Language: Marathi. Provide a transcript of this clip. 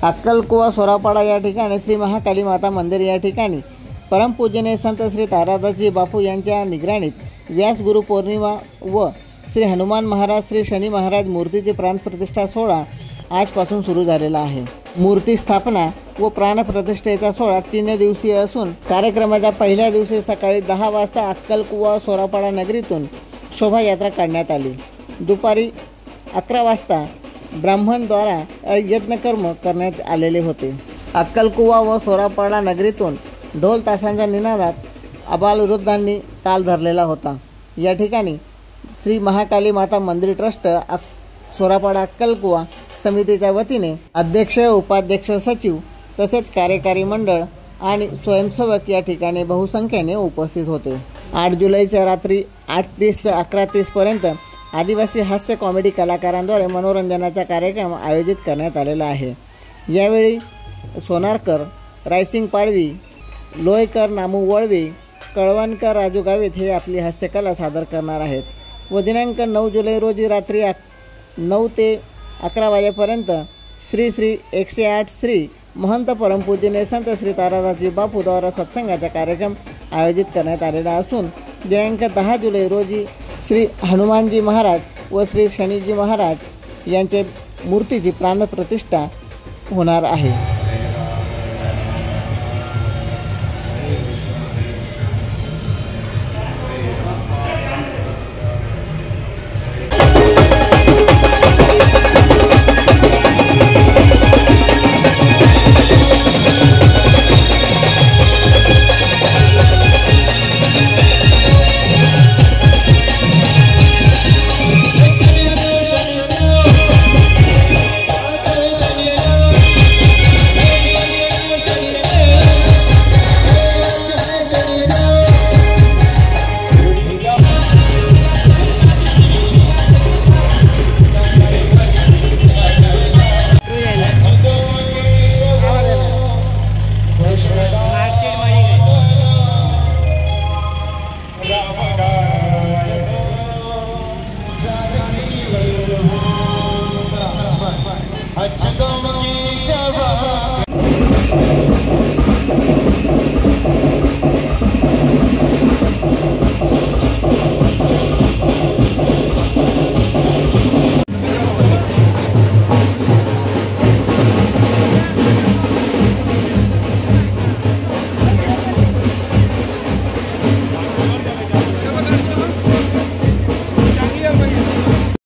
अक्कलकुवा सोरापाडा या ठिकाणी श्री महाकाली माता मंदिर या ठिकाणी परमपूजनीय संत श्री तारादासजी बापू यांच्या निगराणीत व्यास गुरु पौर्णिमा व श्री हनुमान महाराज श्री शनी महाराज मूर्तीची प्राणप्रतिष्ठा सोहळा आजपासून सुरू झालेला आहे। मूर्ती स्थापना व प्राणप्रतिष्ठेचा सोहळा 3 दिवसीय असून कार्यक्रमाच्या पहिल्या दिवशी सकाळी 10 वाजता अक्कलकुवा सोरापाडा नगरीतून शोभायात्रा काढण्यात आली। दुपारी 11 वाजता ब्राह्मणद्वारा यज्ञकर्म करण्यात आलेले होते। अक्कलकुवा व सोरापाडा नगरीतून ढोल ताशांच्या निनादात आबालवृद्धांनी ताल धरलेला होता। या ठिकाणी श्री महाकाली माता मंदिर ट्रस्ट सोरापाडा अक्कलकुवा समितीच्या वतीने अध्यक्ष, उपाध्यक्ष, सचिव तसेच कार्यकारी मंडळ आणि स्वयंसेवक या ठिकाणी बहुसंख्येने उपस्थित होते। 8 जुलैच्या रात्री 8:30 ते 11:30 पर्यंत आदिवासी हास्य कॉमेडी कलाकारांद्वारे मनोरंजनाचा कार्यक्रम आयोजित करण्यात आलेला आहे। यावेळी सोनारकर, रायसिंग पाडवी, लोयकर, नामू वळवी, कळवणकर, राजू गावित हे आपली हास्यकला सादर करणार आहेत व दिनांक 9 जुलै रोजी रात्री 9 ते 11 वाजेपर्यंत श्री श्री 108 श्री महंत परमपूजनीय संत श्री तारादासजी बापू द्वारा सत्संगाचा कार्यक्रम आयोजित करण्यात आलेला असून दिनांक 10 जुलै रोजी श्री हनुमानजी महाराज व श्री शनीजी महाराज यांचे मूर्तीची प्राणप्रतिष्ठा होणार आहे।